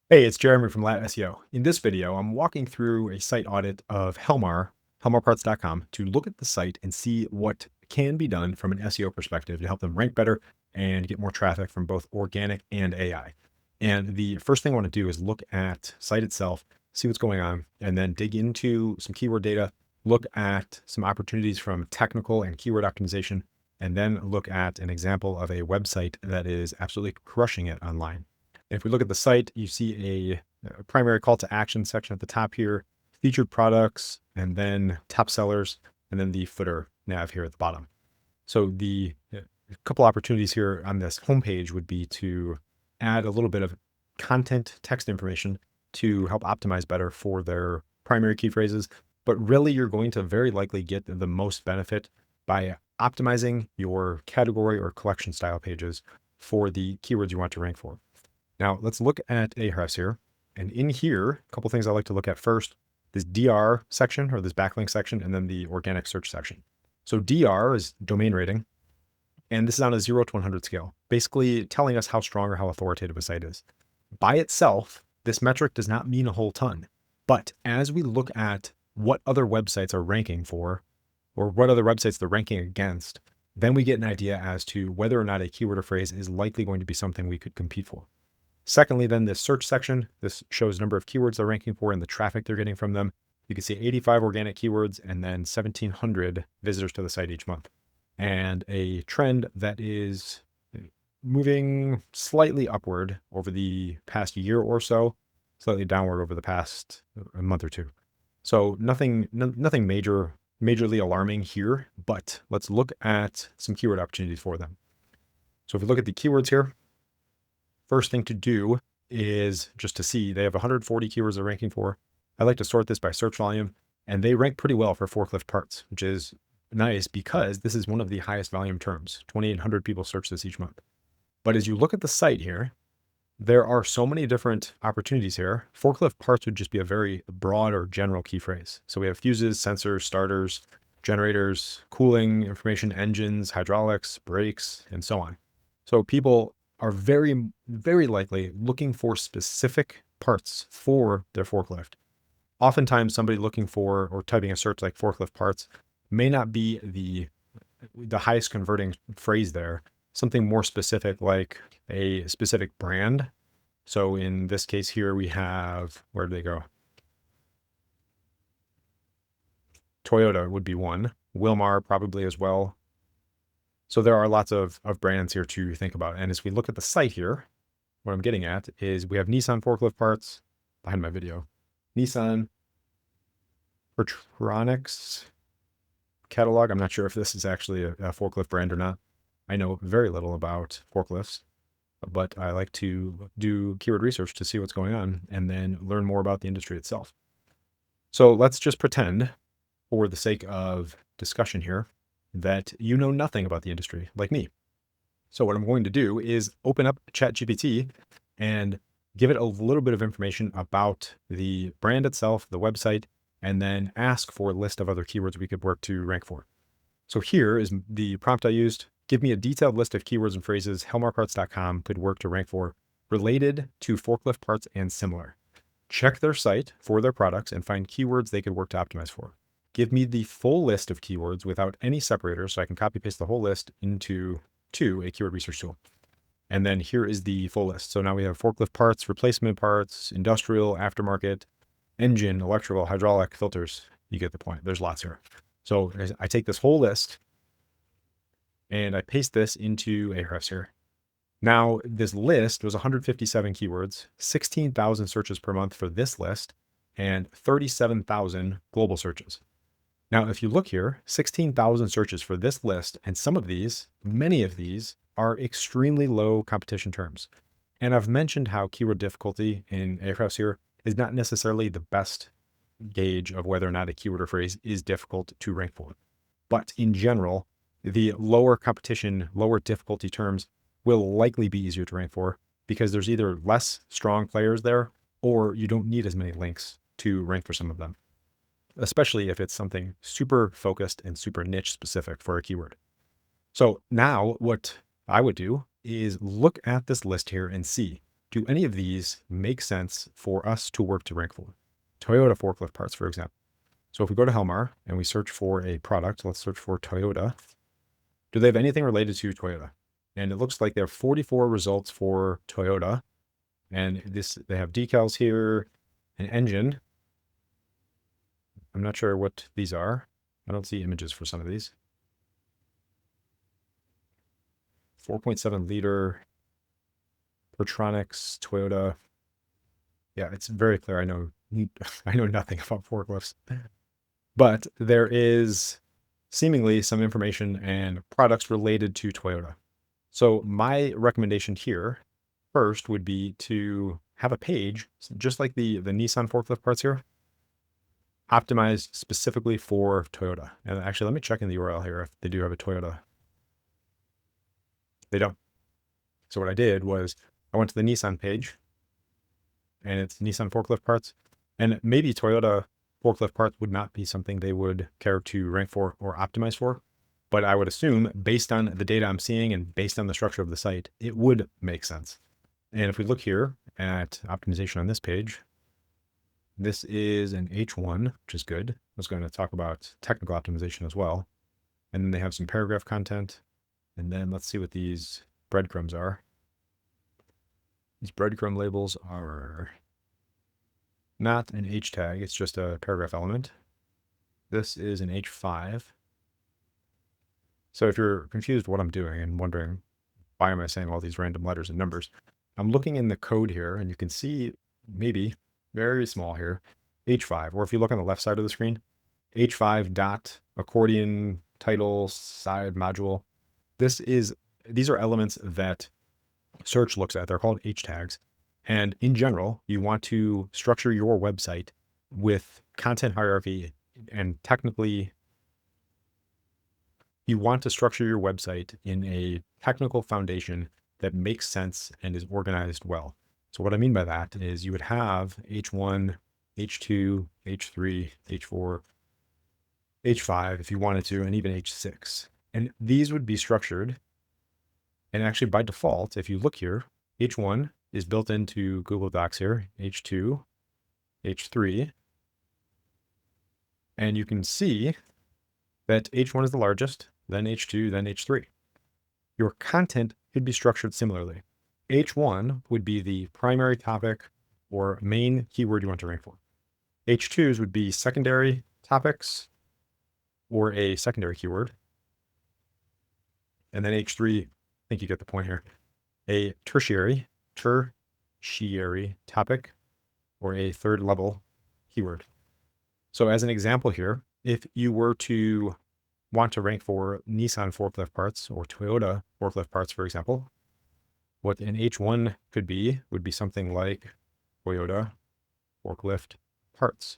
Hey, it's Jeremy from LATT SEO. In this video, I'm walking through a site audit of helmarparts.com to look at the site and see what can be done from an SEO perspective to help them rank better and get more traffic from both organic and AI. And the first thing I want to do is look at site itself, see what's going on, and then dig into some keyword data, look at some opportunities from technical and keyword optimization, and then look at an example of a website that is absolutely crushing it online. If we look at the site, you see a primary call to action section at the top here, featured products, and then top sellers, and then the footer nav here at the bottom. So the a couple opportunities here on this homepage would be to add a little bit of content text information to help optimize better for their primary key phrases. But really, you're going to very likely get the most benefit by optimizing your category or collection style pages for the keywords you want to rank for. Now let's look at Ahrefs here. And in here, a couple things I like to look at first, this DR section or this backlink section, and then the organic search section. So DR is domain rating, and this is on a 0 to 100 scale, basically telling us how strong or how authoritative a site is. By itself, this metric does not mean a whole ton, but as we look at what other websites are ranking for, or what other websites they're ranking against, then we get an idea as to whether or not a keyword or phrase is likely going to be something we could compete for. Secondly, then this search section, this shows number of keywords they're ranking for and the traffic they're getting from them. You can see 85 organic keywords and then 1,700 visitors to the site each month. And a trend that is moving slightly upward over the past year or so, slightly downward over the past month or two. So nothing majorly alarming here, but let's look at some keyword opportunities for them. So if we look at the keywords here, first thing to do is just to see they have 140 keywords they're ranking for. I like to sort this by search volume, and they rank pretty well for forklift parts, which is nice because this is one of the highest volume terms. 2,800 people search this each month. But as you look at the site here, there are so many different opportunities here. Forklift parts would just be a very broad or general key phrase. So we have fuses, sensors, starters, generators, cooling information, engines, hydraulics, brakes, and so on. So people are very, very likely looking for specific parts for their forklift. Oftentimes somebody looking for or typing a search like forklift parts may not be the highest converting phrase there, something more specific like a specific brand. So in this case here, we have, where did they go? Toyota would be one, Wilmar probably as well. So there are lots of brands here to think about. And as we look at the site here, what I'm getting at is we have Nissan forklift parts behind my video, Nissan Pertronics catalog. I'm not sure if this is actually a forklift brand or not. I know very little about forklifts, but I like to do keyword research to see what's going on and then learn more about the industry itself. So let's just pretend, for the sake of discussion here, that you know nothing about the industry like me. So what I'm going to do is open up ChatGPT and give it a little bit of information about the brand itself, the website, and then ask for a list of other keywords we could work to rank for. So here is the prompt I used. Give me a detailed list of keywords and phrases helmarparts.com could work to rank for related to forklift parts and similar. Check their site for their products and find keywords they could work to optimize for. Give me the full list of keywords without any separators so I can copy paste the whole list into a keyword research tool. And then here is the full list. So now we have forklift parts, replacement parts, industrial, aftermarket, engine, electrical, hydraulic, filters. You get the point. There's lots here. So I take this whole list and I paste this into Ahrefs here. Now this list was 157 keywords, 16,000 searches per month for this list, and 37,000 global searches. Now, if you look here, 16,000 searches for this list, and many of these are extremely low competition terms. And I've mentioned how keyword difficulty in Ahrefs here is not necessarily the best gauge of whether or not a keyword or phrase is difficult to rank for. But in general, the lower competition, lower difficulty terms will likely be easier to rank for because there's either less strong players there or you don't need as many links to rank for some of them, especially if it's something super focused and super niche specific for a keyword. So now what I would do is look at this list here and see, do any of these make sense for us to work to rank for? Toyota forklift parts, for example. So if we go to Helmar and we search for a product, let's search for Toyota. Do they have anything related to Toyota? And it looks like there are 44 results for Toyota. And they have decals here, an engine. I'm not sure what these are. I don't see images for some of these. 4.7 liter Pertronics Toyota. Yeah, it's very clear. I know nothing about forklifts, but there is seemingly some information and products related to Toyota. So my recommendation here first would be to have a page, just like the Nissan forklift parts here, optimized specifically for Toyota. And actually, let me check in the URL here if they do have a Toyota. They don't. So what I did was I went to the Nissan page, and it's Nissan forklift parts. And maybe Toyota forklift parts would not be something they would care to rank for or optimize for. But I would assume, based on the data I'm seeing and based on the structure of the site, it would make sense. And if we look here at optimization on this page, this is an H1, which is good. I was going to talk about technical optimization as well. And then they have some paragraph content. And then let's see what these breadcrumbs are. These breadcrumb labels are not an H tag. It's just a paragraph element. This is an H5. So if you're confused what I'm doing and wondering why am I saying all these random letters and numbers, I'm looking in the code here and you can see maybe very small here, H5, or if you look on the left side of the screen, H5 dot accordion title side module. These are elements that search looks at. They're called H tags. And in general, you want to structure your website with content hierarchy, and technically you want to structure your website in a technical foundation that makes sense and is organized well. So what I mean by that is you would have H1, H2, H3, H4, H5 if you wanted to, and even H6. And these would be structured. And actually by default, if you look here, H1 is built into Google Docs here, H2, H3. And you can see that H1 is the largest, then H2, then H3. Your content could be structured similarly. H1 would be the primary topic or main keyword you want to rank for. H2s would be secondary topics or a secondary keyword. And then H3, I think you get the point here, a tertiary topic or a third level keyword. So as an example here, if you were to want to rank for Nissan forklift parts or Toyota forklift parts, for example, what an H1 would be something like Toyota forklift parts.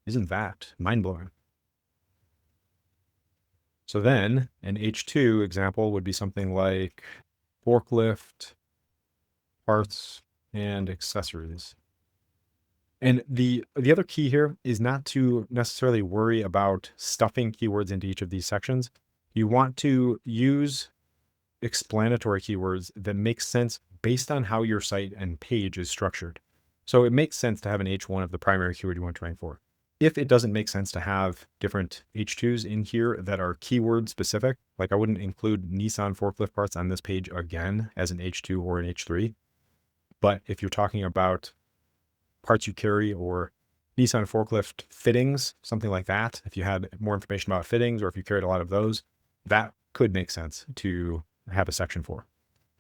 Isn't that mind-blowing? So then an H2 example would be something like forklift parts and accessories. And the other key here is not to necessarily worry about stuffing keywords into each of these sections. You want to use explanatory keywords that make sense based on how your site and page is structured. So it makes sense to have an H1 of the primary keyword you want to rank for. If it doesn't make sense to have different H2s in here that are keyword specific, like I wouldn't include Nissan forklift parts on this page again as an H2 or an H3. But if you're talking about parts you carry or Nissan forklift fittings, something like that, if you had more information about fittings or if you carried a lot of those, that could make sense to have a section for.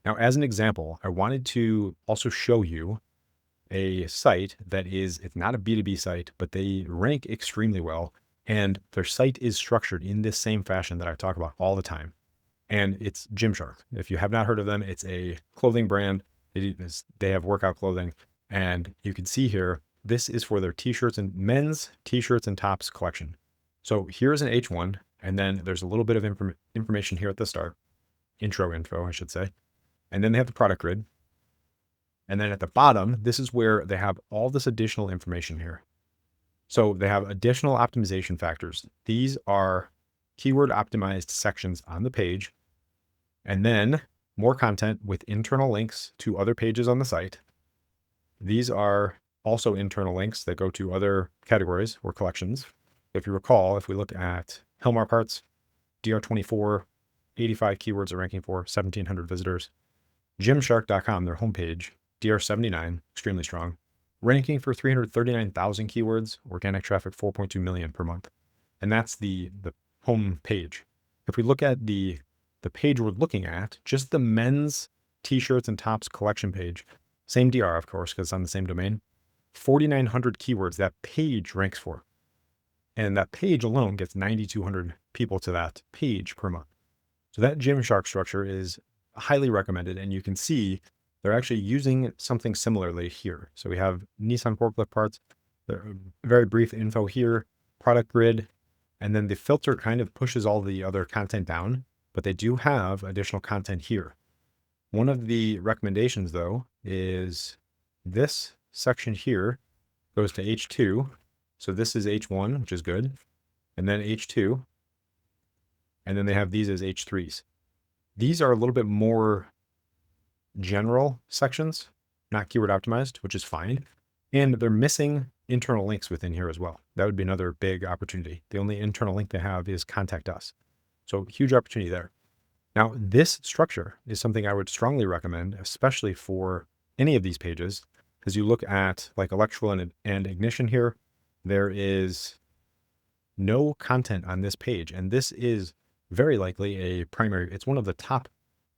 Now, as an example, I wanted to also show you a site that it's not a B2B site, but they rank extremely well. And their site is structured in this same fashion that I talk about all the time. And it's Gymshark. If you have not heard of them, it's a clothing brand. They have workout clothing. And you can see here, this is for their t-shirts and men's t-shirts and tops collection. So here's an H1, and then there's a little bit of information here at the start, intro info, I should say. And then they have the product grid. And then at the bottom, this is where they have all this additional information here. So they have additional optimization factors. These are keyword optimized sections on the page. And then more content with internal links to other pages on the site. These are also internal links that go to other categories or collections. If you recall, if we look at Helmar Parts, DR24, 85 keywords are ranking for 1,700 visitors. Gymshark.com, their homepage, DR79, extremely strong, ranking for 339,000 keywords, organic traffic 4.2 million per month. And that's the home page. If we look at the page we're looking at, just the men's t-shirts and tops collection page, same DR, of course, because it's on the same domain, 4,900 keywords that page ranks for. And that page alone gets 9,200 people to that page per month. So that Gymshark structure is highly recommended. And you can see they're actually using something similarly here. So we have Nissan forklift parts, very brief info here, product grid, and then the filter kind of pushes all the other content down, but they do have additional content here. One of the recommendations, though, is this section here goes to H2. So this is H1, which is good, and then H2, and then they have these as H3s. These are a little bit more general sections, not keyword optimized, which is fine. And they're missing internal links within here as well. That would be another big opportunity. The only internal link they have is contact us. So huge opportunity there. Now, this structure is something I would strongly recommend, especially for any of these pages. As you look at like electrical and ignition here, there is no content on this page. And this is very likely a primary, it's one of the top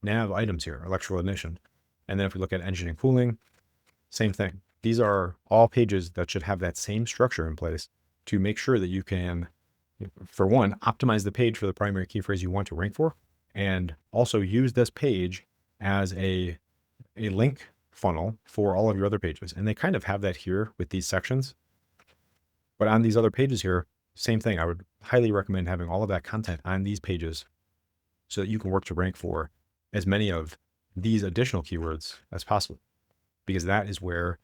nav items here, electrical ignition. And then if we look at engine and cooling, same thing. These are all pages that should have that same structure in place to make sure that you can, for one, optimize the page for the primary key phrase you want to rank for, and also use this page as a link funnel for all of your other pages. And they kind of have that here with these sections. But on these other pages here, same thing. I would highly recommend having all of that content on these pages so that you can work to rank for as many of these additional keywords as possible, because that is where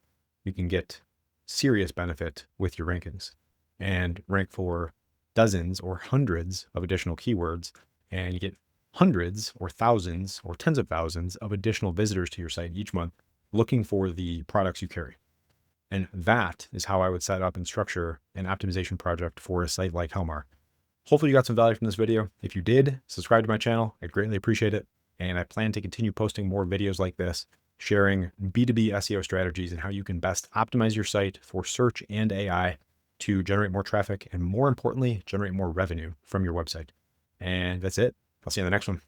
you can get serious benefit with your rankings and rank for dozens or hundreds of additional keywords, and you get hundreds or thousands or tens of thousands of additional visitors to your site each month looking for the products you carry. And that is how I would set up and structure an optimization project for a site like Helmar. Hopefully you got some value from this video. If you did, subscribe to my channel. I'd greatly appreciate it. And I plan to continue posting more videos like this, sharing B2B SEO strategies and how you can best optimize your site for search and AI to generate more traffic and, more importantly, generate more revenue from your website. And that's it. I'll see you in the next one.